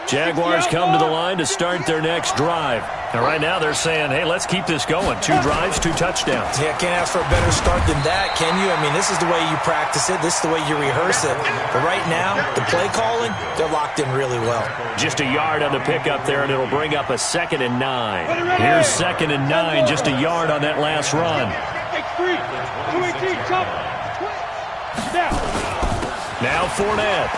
Jaguars come to the line to start their next drive. And right now they're saying, hey, let's keep this going. 2 drives, 2 touchdowns. Yeah, can't ask for a better start than that, can you? I mean, this is the way you practice it. This is the way you rehearse it. But right now, the play calling, they're locked in really well. Just a yard on the pickup there, and it'll bring up a 2nd and 9. Here's 2nd and 9, just a yard on that last run. Now Fournette.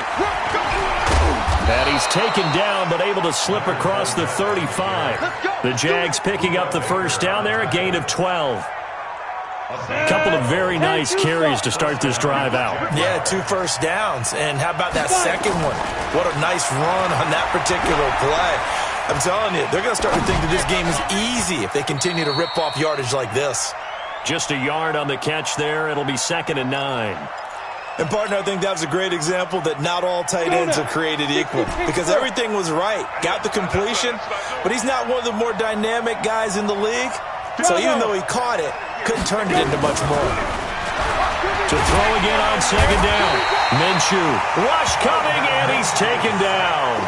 And he's taken down, but able to slip across the 35. The Jags picking up the first down there, a gain of 12. A couple of very nice carries to start this drive out. Yeah, 2 first downs. And how about that second one? What a nice run on that particular play. I'm telling you, they're going to start to think that this game is easy if they continue to rip off yardage like this. Just a yard on the catch there. It'll be 2nd and 9. And, partner, I think that was a great example that not all tight ends are created equal because everything was right. Got the completion, but he's not one of the more dynamic guys in the league. So even though he caught it, couldn't turn it into much more. To throw again on 2nd down. Minshew. Rush coming, and he's taken down.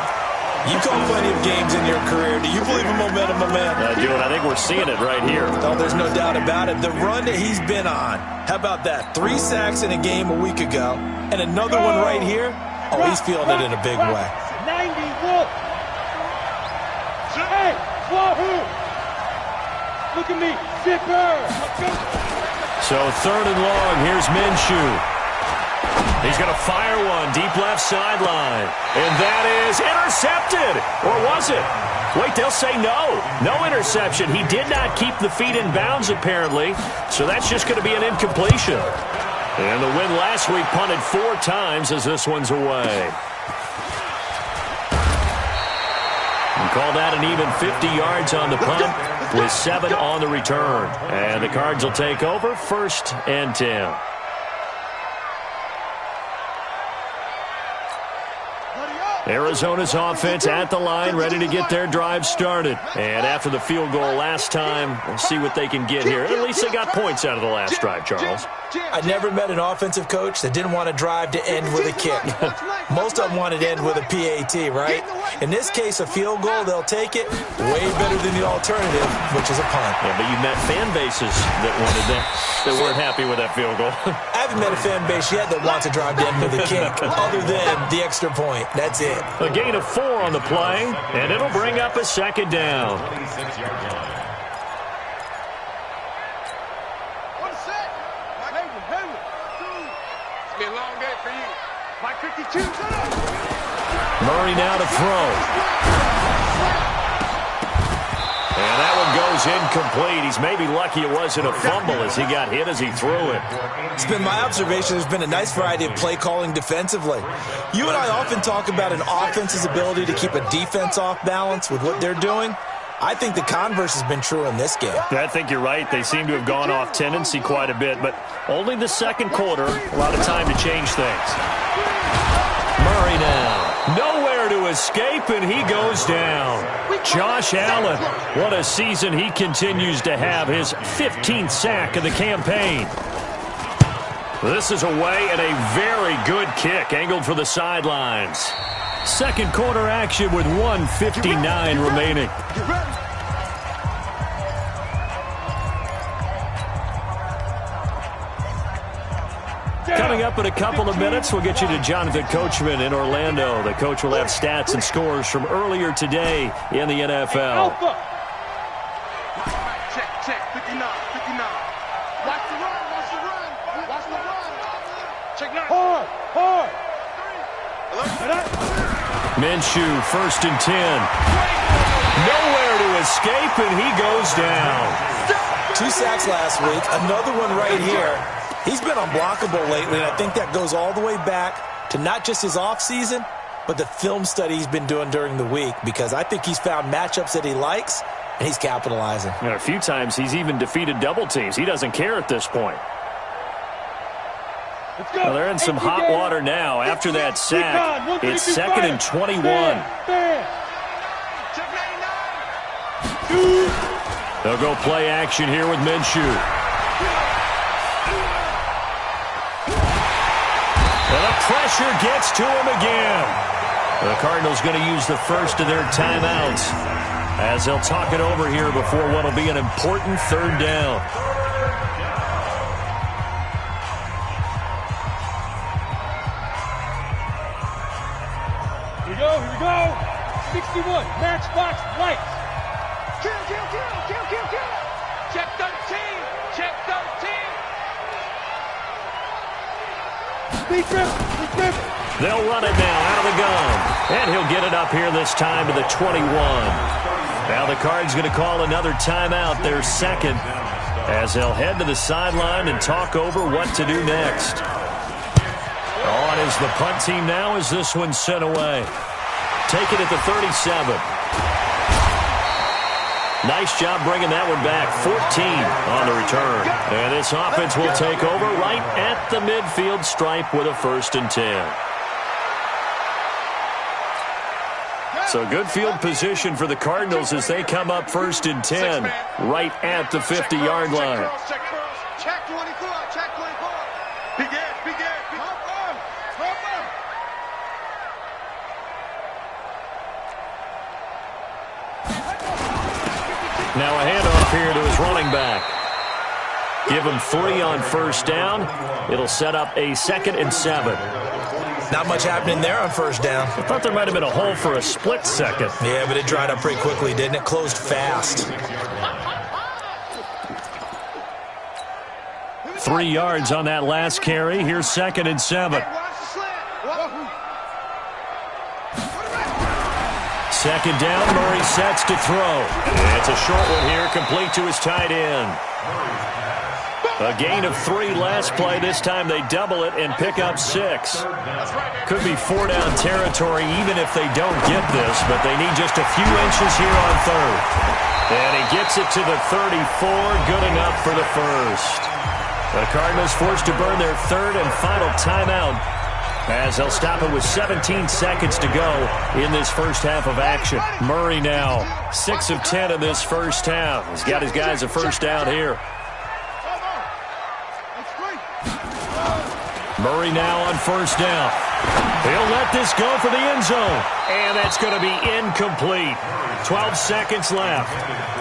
You call plenty of games in your career. Do you believe in momentum, my man? I do, and I think we're seeing it right here. Oh, there's no doubt about it. The run that he's been on. How about that? 3 sacks in a game a week ago, and another one right here. Oh, he's feeling it in a big way. 90 Hey, Wahoo! Look at me, Zipper! So 3rd and long, here's Minshew. He's going to fire one deep left sideline. And that is intercepted. Or was it? Wait, they'll say no. No interception. He did not keep the feet in bounds, apparently. So that's just going to be an incompletion. And the win last week punted 4 times as this one's away. And call that an even 50 yards on the punt with 7 on the return. And the Cards will take over 1st and 10. Arizona's offense at the line, ready to get their drive started. And after the field goal last time, we'll see what they can get here. At least they got points out of the last drive, Charles. I never met an offensive coach that didn't want to drive to end with a kick. Most of them wanted to end with a PAT, right? In this case, a field goal, they'll take it way better than the alternative, which is a punt. Yeah, but you met fan bases that wanted that, that weren't happy with that field goal. I haven't met a fan base yet that wants to drive to end with a kick, other than the extra point. That's it. A gain of 4 on the play, and it'll bring up a 2nd down. Murray now to throw. And that one goes incomplete. He's maybe lucky it wasn't a fumble as he got hit as he threw it. It's been my observation there's been a nice variety of play calling defensively. You and I often talk about an offense's ability to keep a defense off balance with what they're doing. I think the converse has been true in this game. I think you're right. They seem to have gone off tendency quite a bit, but only the 2nd quarter, a lot of time to change things. Murray now. Nowhere to escape, and he goes down. Josh Allen, what a season he continues to have, his 15th sack of the campaign. This is away and a very good kick, angled for the sidelines. 2nd quarter action with 1:59 remaining. Coming up in a couple of minutes, we'll get you to Jonathan Coachman in Orlando. The coach will have stats and scores from earlier today in the NFL. Check, 59. Watch the run. Check 9. Hard. Minshew, 1st and 10. Nowhere to escape, and he goes down. 2 sacks last week, another one right here. He's been unblockable lately, and I think that goes all the way back to not just his offseason, but the film study he's been doing during the week, because I think he's found matchups that he likes, and he's capitalizing. And a few times he's even defeated double teams. He doesn't care at this point. Well, they're in some hot water now after that sack. It's 2nd and 21. They'll go play action here with Minshew. And the pressure gets to him again. The Cardinals going to use the first of their timeouts as they'll talk it over here before what will be an important third down. Here we go. 61, matchbox lights. Kill. Check 13. Speed grip. They'll run it now out of the gun. And he'll get it up here this time to the 21. Now the Cards going to call another timeout, their second, as they'll head to the sideline and talk over what to do next. On is the punt team now as this one's sent away. Take it at the 37. Nice job bringing that one back. 14 on the return. And this offense will take over right at the midfield stripe with a 1st and 10. So good field position for the Cardinals as they come up 1st and 10 right at the 50-yard line. Check 24. Begin. Now a handoff here to his running back. Give him 3 on 1st down. It'll set up a 2nd and 7. Not much happening there on 1st down. I thought there might have been a hole for a split second. Yeah, but it dried up pretty quickly, didn't it? Closed fast. 3 yards on that last carry. Here's 2nd and 7. Second down, Murray sets to throw. It's a short one here, complete to his tight end. A gain of 3 last play. This time they double it and pick up 6. Could be 4-down territory even if they don't get this, but they need just a few inches here on 3rd. And he gets it to the 34, good enough for the 1st. The Cardinals forced to burn their 3rd and final timeout as they'll stop it with 17 seconds to go in this first half of action. Murray now 6 of 10 in this first half. He's got his guys a 1st down here. Murray now on 1st down. He'll let this go for the end zone. And that's going to be incomplete. 12 seconds left.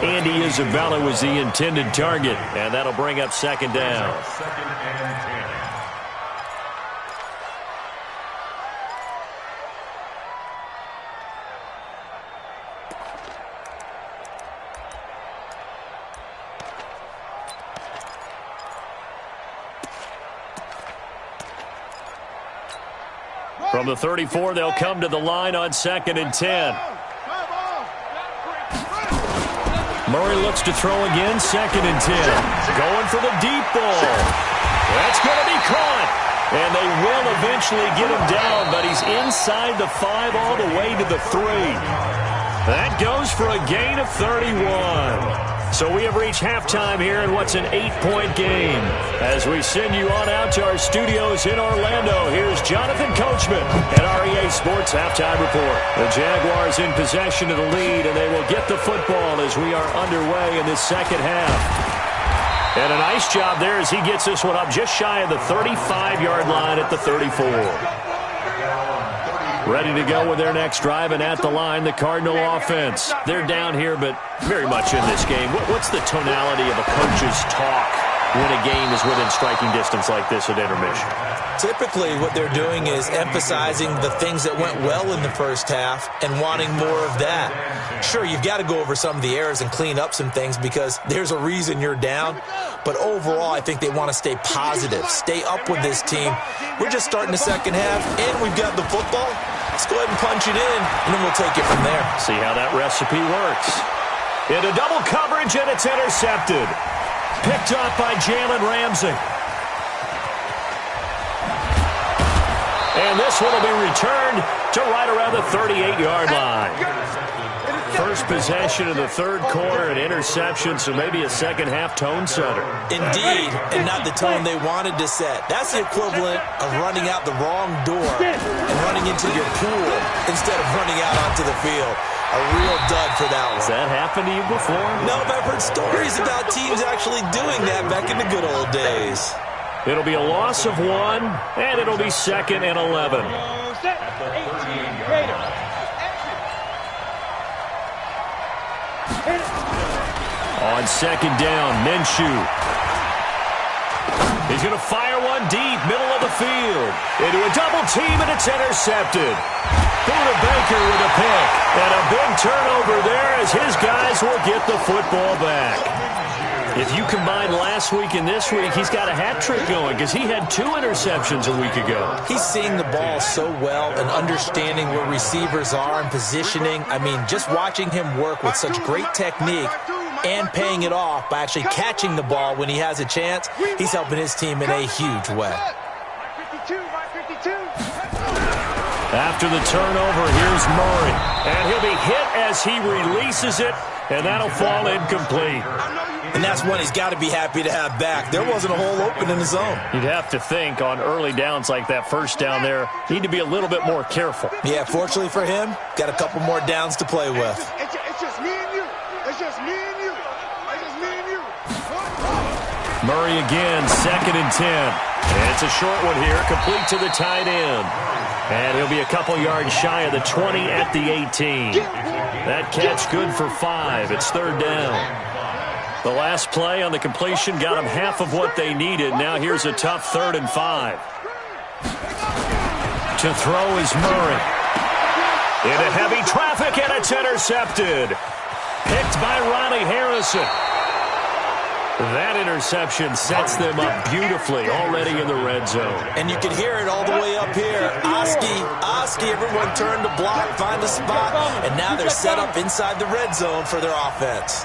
Andy Isabella was the intended target. And that'll bring up 2nd down. From the 34, they'll come to the line on 2nd and 10. Murray looks to throw again, 2nd and 10. Going for the deep ball. That's going to be caught. And they will eventually get him down, but he's inside the 5 all the way to the 3. That goes for a gain of 31. So we have reached halftime here in what's an 8-point game. As we send you on out to our studios in Orlando, here's Jonathan Coachman at REA Sports Halftime Report. The Jaguars in possession of the lead, and they will get the football as we are underway in this second half. And a nice job there as he gets this one up just shy of the 35-yard line at the 34. Ready to go with their next drive, and at the line, the Cardinal offense. They're down here, but very much in this game. What's the tonality of a coach's talk when a game is within striking distance like this at intermission? Typically, what they're doing is emphasizing the things that went well in the first half and wanting more of that. Sure, you've got to go over some of the errors and clean up some things because there's a reason you're down. But overall, I think they want to stay positive, stay up with this team. We're just starting the second half, and we've got the football. Let's go ahead and punch it in, and then we'll take it from there. See how that recipe works. Into double coverage, and it's intercepted. Picked up by Jalen Ramsey. And this one will be returned to right around the 38-yard line. First possession of the third quarter, an interception, so maybe a second-half tone setter. Indeed, and not the tone they wanted to set. That's the equivalent of running out the wrong door and running into your pool instead of running out onto the field. A real dud for that one. Has that happened to you before? No, but I've heard stories about teams actually doing that back in the good old days. It'll be a loss of 1, and it'll be 2nd and 11. Set. 18 Raiders. On 2nd down, Minshew. He's going to fire one deep, middle of the field. Into a double team, and it's intercepted. Buda Baker with a pick. And a big turnover there as his guys will get the football back. If you combine last week and this week, he's got a hat trick going because he had 2 interceptions a week ago. He's seeing the ball so well and understanding where receivers are and positioning. I mean, just watching him work with such great technique and paying it off by actually catching the ball when he has a chance, he's helping his team in a huge way. After the turnover, here's Murray. And he'll be hit as he releases it, and that'll fall incomplete. And that's one he's got to be happy to have back. There wasn't a hole open in the zone. You'd have to think on early downs like that first down there, need to be a little bit more careful. Yeah, fortunately for him, got a couple more downs to play with. It's just me and you. It's just me and you. It's just me and you. Murray again, 2nd and 10. And it's a short one here, complete to the tight end. And he'll be a couple yards shy of the 20 at the 18. That catch good for 5. It's 3rd down. The last play on the completion got them half of what they needed. Now here's a tough 3rd and 5. To throw is Murray. Into heavy traffic, and it's intercepted. Picked by Ronnie Harrison. That interception sets them up beautifully already in the red zone. And you can hear it all the way up here. Oski, everyone turned to block, find a spot, and now they're set up inside the red zone for their offense.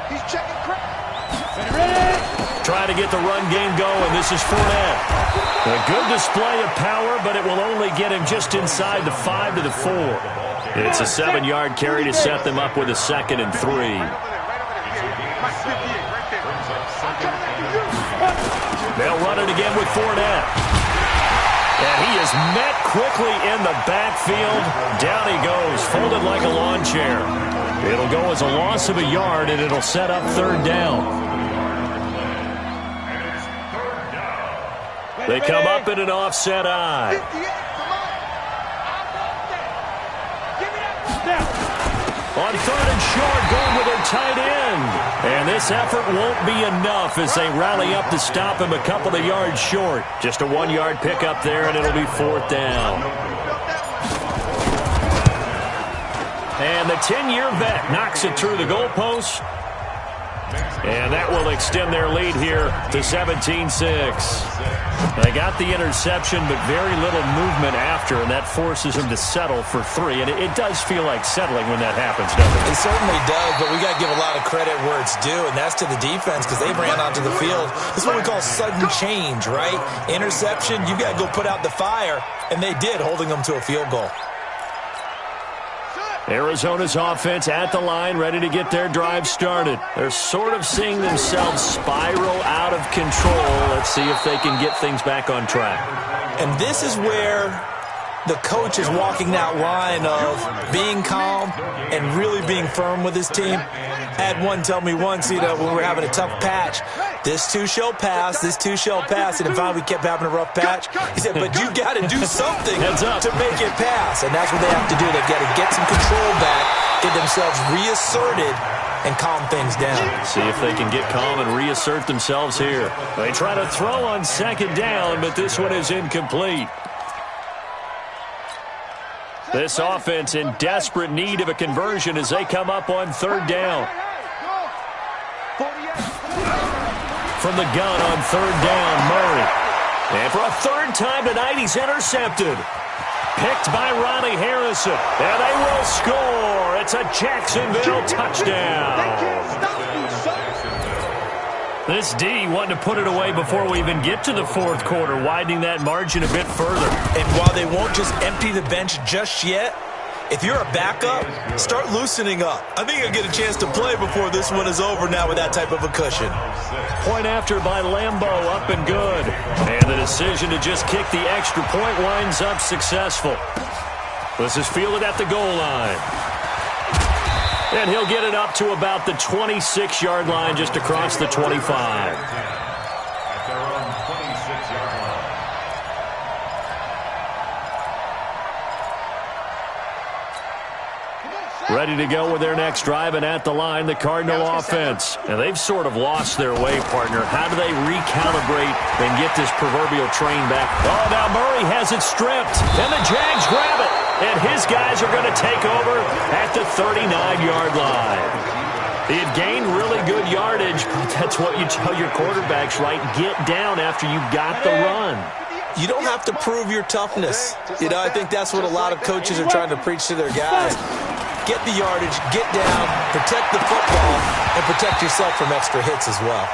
He's checking crap. Trying to get the run game going. This is Fournette. A good display of power, but it will only get him just inside the 5 to the 4. It's a 7-yard carry to set them up with a 2nd and 3. They'll run it again with Fournette. And he is met quickly in the backfield. Down he goes, folded like a lawn chair. It'll go as a loss of a yard, and it'll set up 3rd down. They come up in an offset eye. On 3rd and short, going with their tight end. And this effort won't be enough as they rally up to stop him a couple of yards short. Just a 1-yard pickup there, and it'll be 4th down. And the 10-year vet knocks it through the goalpost. And that will extend their lead here to 17-6. They got the interception, but very little movement after, and that forces them to settle for 3. And it does feel like settling when that happens, doesn't it? It certainly does, but we got to give a lot of credit where it's due, and that's to the defense because they ran onto the field. This is what we call sudden change, right? Interception, you got to go put out the fire, and they did, holding them to a field goal. Arizona's offense at the line, ready to get their drive started. They're sort of seeing themselves spiral out of control. Let's see if they can get things back on track. And this is where the coach is walking that line of being calm and really being firm with his team. I had one tell me once, when we were having a tough patch, this too shall pass, this too shall pass, and then finally we kept having a rough patch. He said, but you got to do something to make it pass, and that's what they have to do. They've got to get some control back, get themselves reasserted, and calm things down. See if they can get calm and reassert themselves here. They try to throw on 2nd down, but this one is incomplete. This offense in desperate need of a conversion as they come up on 3rd down. From the gun on 3rd down, Murray. And for a 3rd time tonight, he's intercepted. Picked by Ronnie Harrison. And they will score. It's a Jacksonville touchdown. This D wanted to put it away before we even get to the 4th quarter, widening that margin a bit further. And while they won't just empty the bench just yet, if you're a backup, start loosening up. I think you'll get a chance to play before this one is over now with that type of a cushion. Point after by Lambeau, up and good. And the decision to just kick the extra point winds up successful. This is fielded at the goal line. And he'll get it up to about the 26-yard line, just across the 25. Ready to go with their next drive, and at the line, the Cardinal offense. And they've sort of lost their way, partner. How do they recalibrate and get this proverbial train back? Oh, now Murray has it stripped, and the Jags grab it. And his guys are going to take over at the 39-yard line. He had gained really good yardage, but that's what you tell your quarterbacks, right? Get down after you got the run. You don't have to prove your toughness. You know, I think that's what a lot of coaches are trying to preach to their guys. Get the yardage, get down, protect the football, and protect yourself from extra hits as well.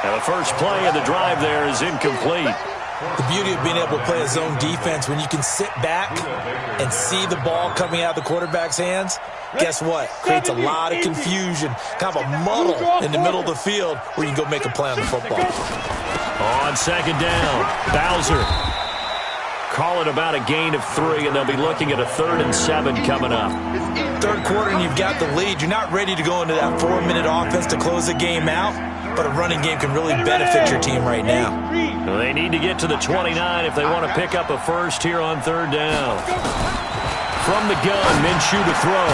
And the first play of the drive there is incomplete. The beauty of being able to play a zone defense, when you can sit back and see the ball coming out of the quarterback's hands, guess what? Creates a lot of confusion, kind of a muddle in the middle of the field where you can go make a play on the football. On second down, Bowser. Call it about a gain of 3, and they'll be looking at a 3rd and 7 coming up. Third quarter, and you've got the lead. You're not ready to go into that 4-minute offense to close the game out, but a running game can really benefit your team right now. Well, they need to get to the 29 if they want to pick up a first here on 3rd down. From the gun, Minshew to throw.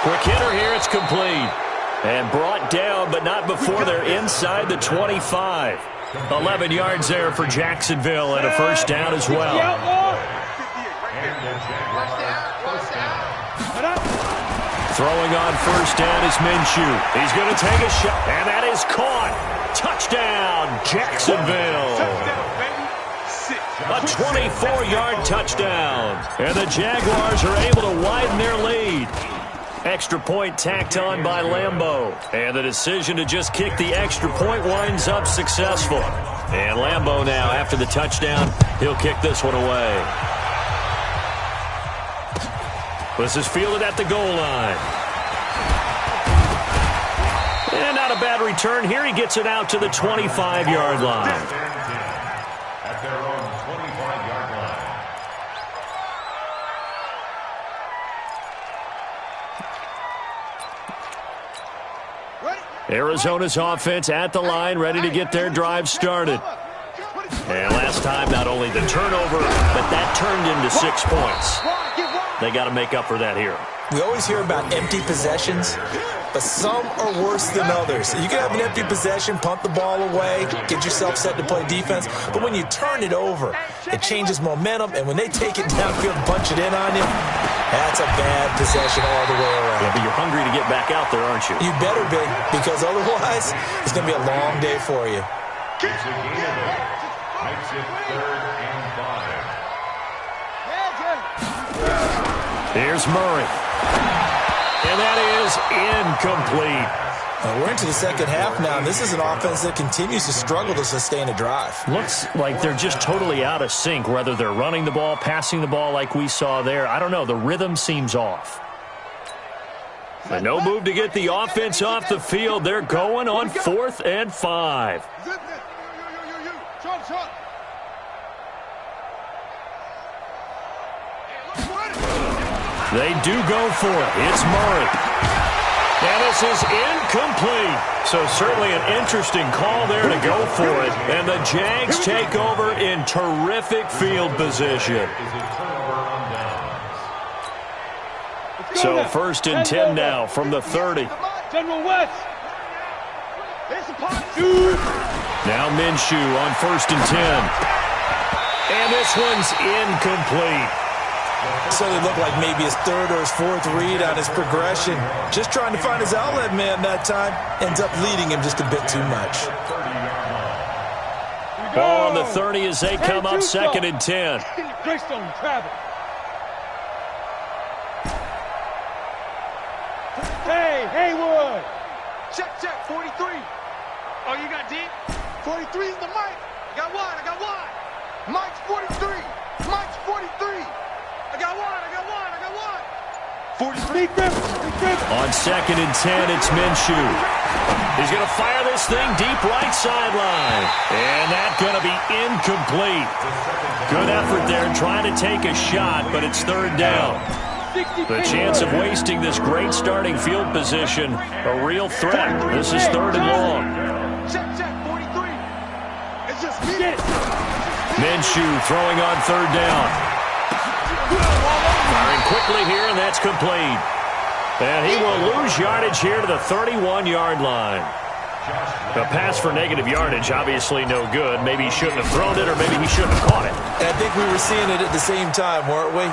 Quick hitter here, it's complete. And brought down, but not before they're inside the 25. 11 yards there for Jacksonville, and a first down as well. Throwing on first down is Minshew. He's going to take a shot, and that is caught. Touchdown, Jacksonville. A 24-yard touchdown, and the Jaguars are able to widen their lead. Extra point tacked on by Lambeau. And the decision to just kick the extra point winds up successful. And Lambeau now, after the touchdown, he'll kick this one away. This is fielded at the goal line. And not a bad return here. He gets it out to the 25-yard line. At their own 25-yard line. Arizona's offense at the line, ready to get their drive started. And last time, not only the turnover, but that turned into 6 points. They got to make up for that here. We always hear about empty possessions, but some are worse than others. You can have an empty possession, punt the ball away, get yourself set to play defense, but when you turn it over, it changes momentum, and when they take it downfield and punch it in on you, that's a bad possession all the way around. Yeah, but you're hungry to get back out there, aren't you? You better be, because otherwise, it's going to be a long day for you. Makes it 3rd and 5. Here's Murray. And that is incomplete. We're into the second half now, and this is an offense that continues to struggle to sustain a drive. Looks like they're just totally out of sync, whether they're running the ball, passing the ball like we saw there. I don't know. The rhythm seems off. But no move to get the offense off the field. They're going on 4th and 5. They do go for it. It's Murray. And this is incomplete. So certainly an interesting call there to go for it. And the Jags take over in terrific field position. So 1st and 10 now from the 30. Now Minshew on 1st and 10. And this one's incomplete. So it looked like maybe his 3rd or his 4th read on his progression. Just trying to find his outlet man that time. Ends up leading him just a bit too much. Ball on the 30 as they come up 2nd and 10. Hey, Haywood! Check, 43. Oh, you got D? 43 is the mic. I got one. Mike's 43. Mike's 43. I got one. 43. On 2nd and 10, it's Minshew. He's going to fire this thing deep right sideline. And that's going to be incomplete. Good effort there trying to take a shot, but it's 3rd down. The chance of wasting this great starting field position, a real threat. This is 3rd and long. Check, 43. It's just me. Minshew throwing on 3rd down. Firing quickly here, and that's complete. And he will lose yardage here to the 31-yard line. A pass for negative yardage, obviously no good. Maybe he shouldn't have thrown it, or maybe he shouldn't have caught it. And I think we were seeing it at the same time, weren't we?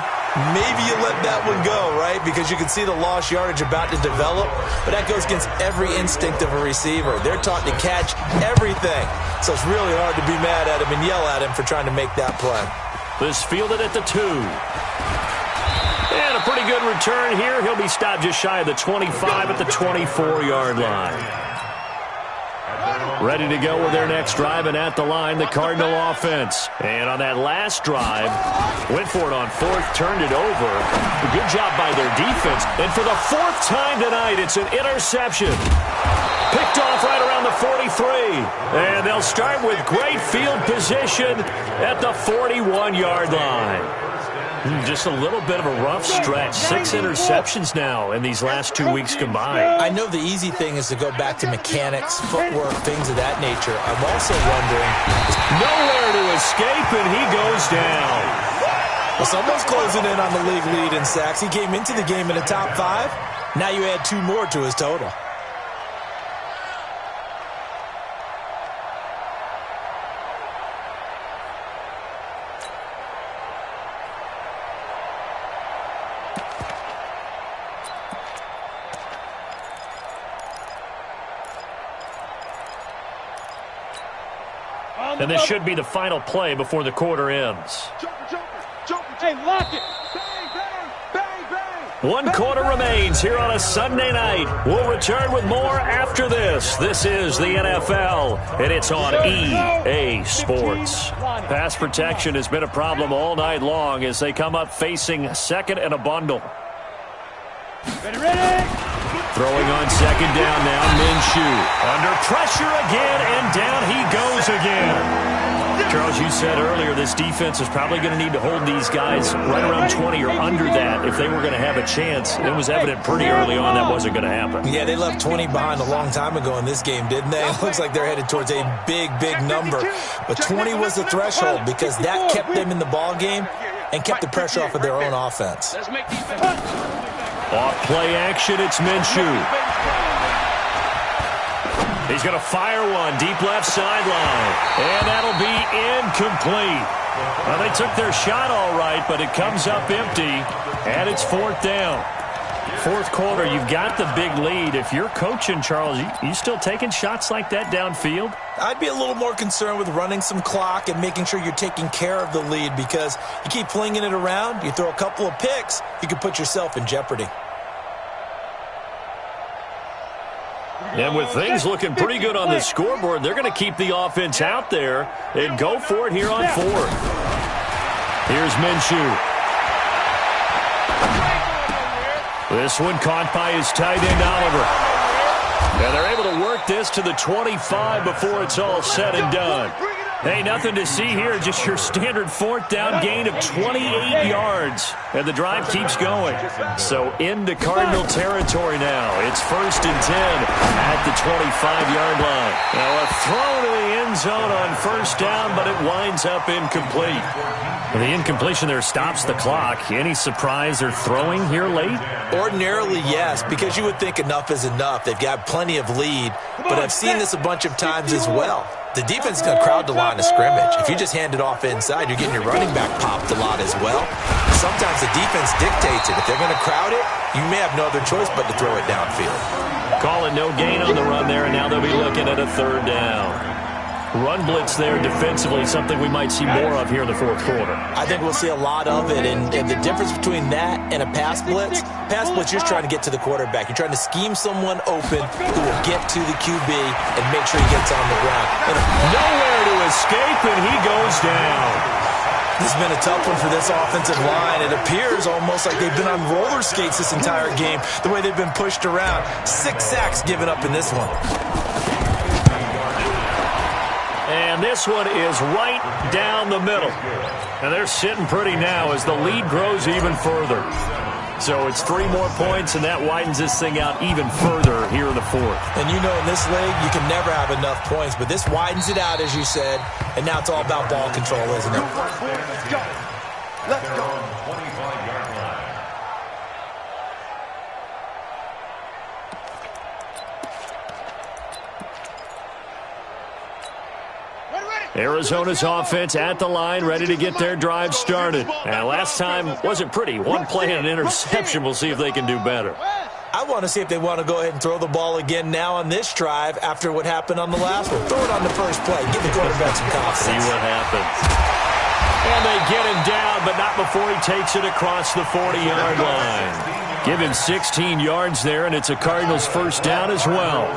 Maybe you let that one go, right? Because you can see the lost yardage about to develop. But that goes against every instinct of a receiver. They're taught to catch everything. So it's really hard to be mad at him and yell at him for trying to make that play. This fielded at the 2. And a pretty good return here. He'll be stopped just shy of the 25 at the 24-yard line. Ready to go with their next drive, and at the line, the Cardinal offense. And on that last drive, went for it on 4th, turned it over. Good job by their defense. And for the 4th time tonight, it's an interception. Picked off right around the 43. And they'll start with great field position at the 41-yard line. Just a little bit of a rough stretch. 6 interceptions now in these last 2 weeks combined. I know the easy thing is to go back to mechanics, footwork, things of that nature. I'm also wondering... Nowhere to escape, and he goes down. Well, someone's closing in on the league lead in sacks. He came into the game in the top 5. Now you add 2 more to his total. And this should be the final play before the quarter ends. Hey, lock it. Bang, bang, bang, bang. 1 quarter remains here on a Sunday night. We'll return with more after this. This is the NFL, and it's on EA Sports. Pass protection has been a problem all night long as they come up facing 2nd and a bundle. Ready. Throwing on 2nd down now, Minshew. Under pressure again, and down he goes again. Charles, you said earlier this defense is probably going to need to hold these guys right around 20 or under that if they were going to have a chance. It was evident pretty early on that wasn't going to happen. Yeah, they left 20 behind a long time ago in this game, didn't they? It looks like they're headed towards a big, big number. But 20 was the threshold because that kept them in the ball game and kept the pressure off of their own offense. Let's make defense. Off play action, it's Minshew. He's going to fire one deep left sideline. And that'll be incomplete. Well, they took their shot all right, but it comes up empty. And it's 4th down. 4th quarter, you've got the big lead. If you're coaching, Charles, you still taking shots like that downfield? I'd be a little more concerned with running some clock and making sure you're taking care of the lead because you keep flinging it around, you throw a couple of picks, you could put yourself in jeopardy. And with things looking pretty good on the scoreboard, they're going to keep the offense out there and go for it here on 4th. Here's Minshew. This one caught by his tight end, Oliver. And they're able to work this to the 25 before it's all said and done. Hey, nothing to see here, just your standard 4th down gain of 28 yards. And the drive keeps going. So into Cardinal territory now. It's 1st and 10 at the 25-yard line. Now a throw to the end zone on 1st down, but it winds up incomplete. And the incompletion there stops the clock. Any surprise they're throwing here late? Ordinarily, yes, because you would think enough is enough. They've got plenty of lead, but I've seen this a bunch of times as well. The defense is going to crowd the line of scrimmage. If you just hand it off inside, you're getting your running back popped a lot as well. Sometimes the defense dictates it. If they're going to crowd it, you may have no other choice but to throw it downfield. Call it no gain on the run there, and now they'll be looking at a 3rd down. Run blitz there defensively, something we might see more of here in the 4th quarter. I think we'll see a lot of it, and the difference between that and a pass blitz, you're just trying to get to the quarterback. You're trying to scheme someone open who will get to the QB and make sure he gets on the ground. And nowhere to escape, and he goes down. This has been a tough one for this offensive line. It appears almost like they've been on roller skates this entire game, the way they've been pushed around. 6 sacks given up in this one. And this one is right down the middle. And they're sitting pretty now as the lead grows even further. So it's 3 more points, and that widens this thing out even further here in the fourth. And you know in this league, you can never have enough points, but this widens it out, as you said, and now it's all about ball control, isn't it? Let's go. Let's go. 25-yard line. Arizona's offense at the line, ready to get their drive started. And last time wasn't pretty. One play and an interception. We'll see if they can do better. I want to see if they want to go ahead and throw the ball again now on this drive after what happened on the last one. Throw it on the first play. Give the quarterback some confidence. See what happens. And they get him down, but not before he takes it across the 40-yard line. Give him 16 yards there, and it's a Cardinals first down as well.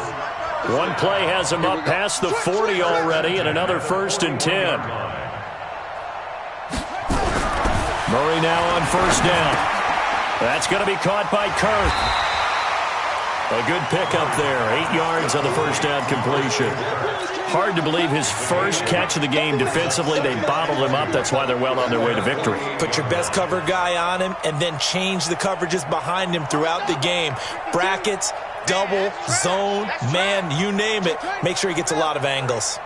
One play has him up past the 40 already, and another 1st and 10. Murray now on first down. That's going to be caught by Kirk. A good pickup there. 8 yards on the first down completion. Hard to believe his first catch of the game defensively. They bottled him up. That's why they're well on their way to victory. Put your best cover guy on him and then change the coverages behind him throughout the game. Brackets, double, zone, man, you name it. Make sure he gets a lot of angles.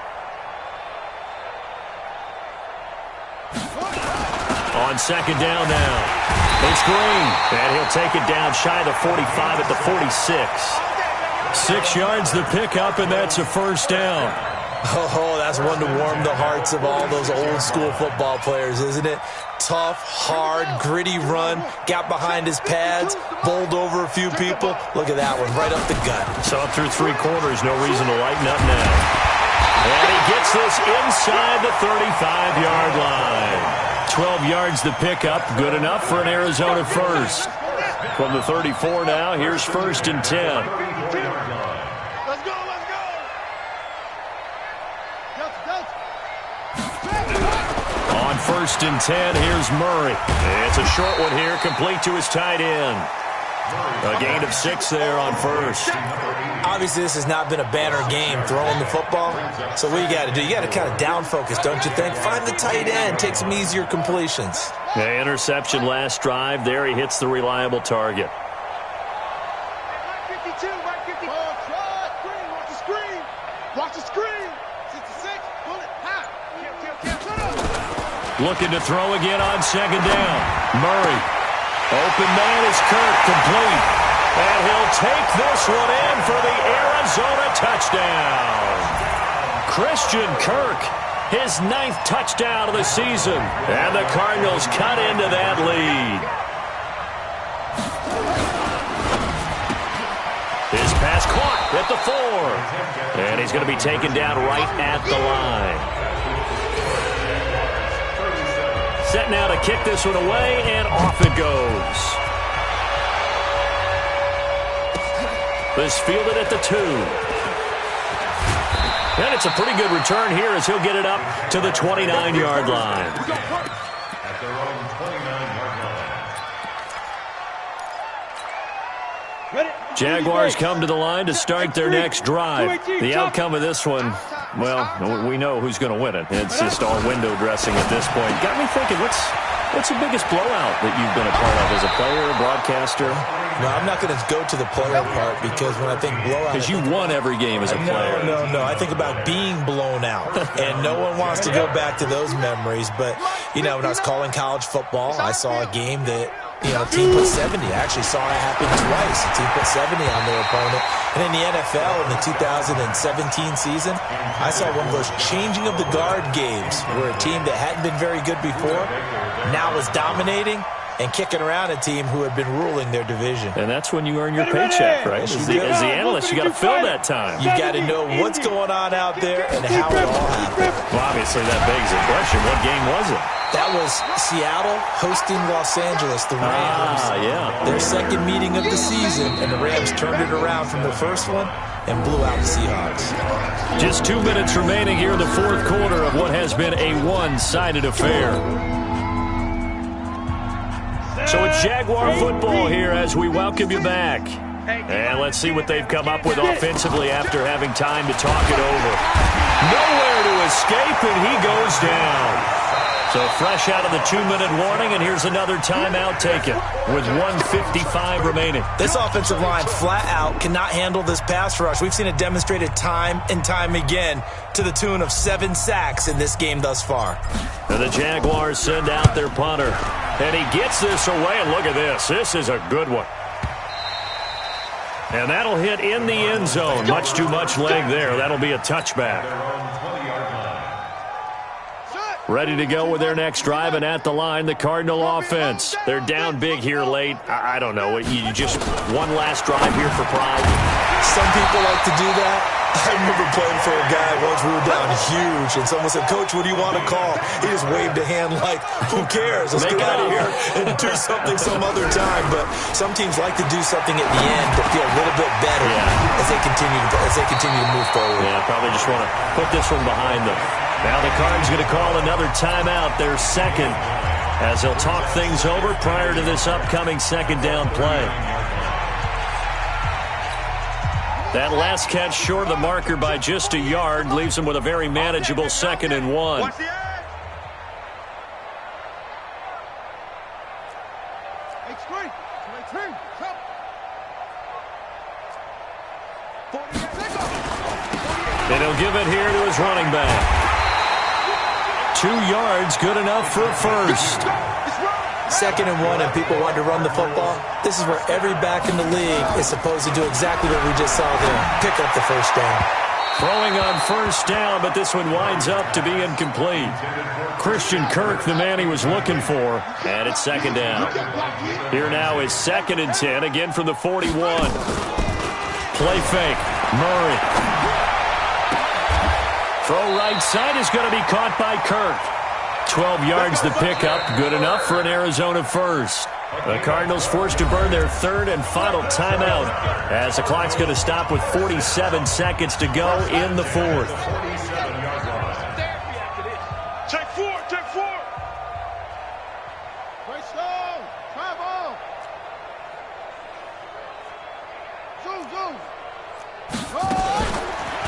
On second down now. It's Green, and he'll take it down shy of the 45 at the 46. 6 yards the pickup, and that's a first down. Oh, that's one to warm the hearts of all those old school football players, isn't it? Tough, hard, gritty run, got behind his pads, bowled over a few people. Look at that one, right up the gut. So through 3 quarters, no reason to lighten up now. And he gets this inside the 35-yard line. 12 yards the pickup, good enough for an Arizona first. From the 34 now, here's 1st and 10. Let's go, let's go. On 1st and 10, here's Murray. It's a short one here, complete to his tight end. A gain of 6 there on first. Obviously, this has not been a banner game throwing the football. So what you got to do, you got to kind of down focus, don't you think? Find the tight end, take some easier completions. The interception last drive. There he hits the reliable target. Right 52, right 50. Watch the screen. Watch the screen. 66, pull it, high. Looking to throw again on second down. Murray. Open man is Kirk, complete. And he'll take this one in for the Arizona touchdown. Christian Kirk, his 9th touchdown of the season. And the Cardinals cut into that lead. His pass caught at the 4. And he's going to be taken down right at the line. Set now to kick this one away, and off it goes. This fielded at the 2. And it's a pretty good return here as he'll get it up to the 29-yard line. At their own 29-yard line. Jaguars come to the line to start their next drive. The outcome of this one, well, we know who's going to win it. It's just all window dressing at this point. Got me thinking, what's the biggest blowout that you've been a part of as a player, a broadcaster? No, I'm not going to go to the player part because when I think blowout... Because you won every game as a player. No. I think about being blown out. And no one wants to go back to those memories. But, you know, when I was calling college football, I saw a game that, you know, a team put 70. I actually saw it happen twice. A team put 70 on their opponent. And in the NFL in the 2017 season, I saw one of those changing of the guard games where a team that hadn't been very good before now was dominating and kicking around a team who had been ruling their division. And that's when you earn your paycheck, right? As the analyst, you got to fill that time. You got to know what's going on out there and how it all happened. Well, obviously that begs the question, what game was it? That was Seattle hosting Los Angeles, the Rams. Yeah. Their second meeting of the season, and the Rams turned it around from the first one and blew out the Seahawks. Just 2 minutes remaining here in the fourth quarter of what has been a one-sided affair. So it's Jaguar football here as we welcome you back. And let's see what they've come up with offensively after having time to talk it over. Nowhere to escape, and he goes down. So fresh out of the 2-minute warning, and here's another timeout taken with 1:55 remaining. This offensive line flat out cannot handle this pass rush. We've seen it demonstrated time and time again to the tune of 7 sacks in this game thus far. And the Jaguars send out their punter. And he gets this away, and look at this. This is a good one. And that'll hit in the end zone. Much too much leg there. That'll be a touchback. Ready to go with their next drive, and at the line, the Cardinal offense. They're down big here late. I don't know. You just one last drive here for pride. Some people like to do that. I remember playing for a guy once we were down huge, and someone said, "Coach, what do you want to call?" He just waved a hand like, "Who cares? Let's get out of here and do something some other time." But some teams like to do something at the end to feel a little bit better as they continue to move forward. Yeah, probably just want to put this one behind them. Now the Cards going to call another timeout, their second, as they'll talk things over prior to this upcoming second down play. That last catch short of the marker by just a yard leaves them with a very manageable 2nd and 1. Watch the edge. Extreme. Extreme. And he'll give it here to his running back. 2 yards, good enough for a first. 2nd and 1, and people want to run the football. This is where every back in the league is supposed to do exactly what we just saw there. Pick up the first down. Throwing on first down, but this one winds up to be incomplete. Christian Kirk, the man he was looking for, and it's 2nd down. Here now is 2nd and 10, again from the 41. Play fake, Murray. Throw right side is going to be caught by Kirk. 12 yards the pickup, good enough for an Arizona first. The Cardinals forced to burn their 3rd and final timeout as the clock's going to stop with 47 seconds to go in the 4th. Check 4, check 4. Right slow. Travel. Zoom.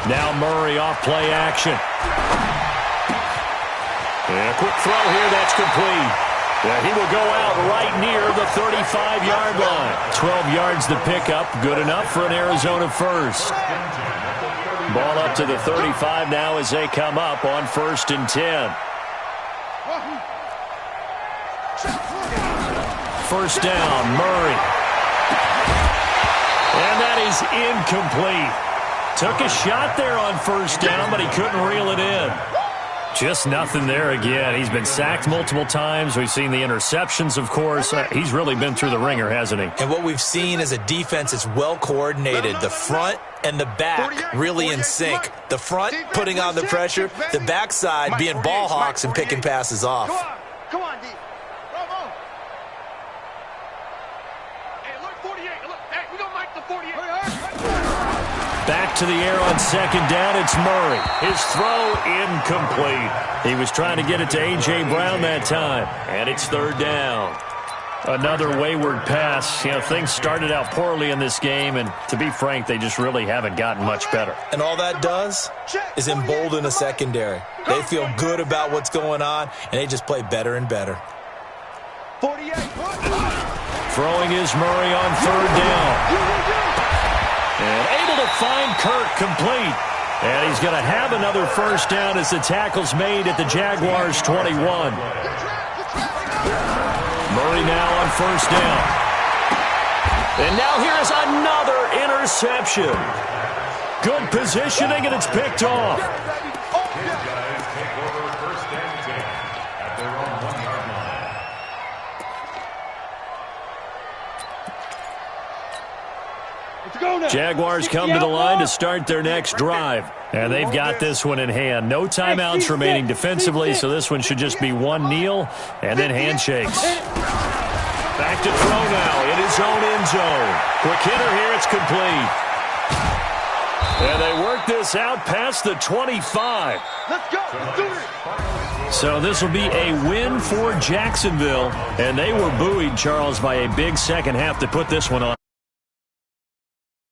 Now Murray off play action. And a quick throw here, that's complete. Yeah, he will go out right near the 35-yard line. 12 yards the pickup, good enough for an Arizona first. Ball up to the 35 now as they come up on 1st and 10. First down, Murray. And that is incomplete. Took a shot there on first down, but he couldn't reel it in. Just nothing there again. He's been sacked multiple times. We've seen the interceptions, of course. He's really been through the ringer, hasn't he? And what we've seen is a defense that's well coordinated. The front and the back really in sync. The front putting on the pressure. The backside being ball hawks and picking passes off. Come on, D. Bravo. Hey, look, 48. Look, hey, we gonna make the 48. Back to the air on 2nd down, it's Murray. His throw incomplete. He was trying to get it to A.J. Brown that time, and it's 3rd down. Another wayward pass. You know, things started out poorly in this game, and to be frank, they just really haven't gotten much better. And all that does is embolden a secondary. They feel good about what's going on, and they just play better and better. 48. Throwing is Murray on 3rd down. And able to find Kirk complete. And he's going to have another first down as the tackle's made at the Jaguars' 21. Murray now on first down. And now here's another interception. Good positioning, and it's picked off. Jaguars come to the line to start their next drive. And they've got this one in hand. No timeouts remaining defensively, so this one should just be one kneel and then handshakes. Back to throw now in his own end zone. Quick hitter here, it's complete. And they work this out past the 25. Let's go. Let's do it. So this will be a win for Jacksonville. And they were buoyed, Charles, by a big second half to put this one on.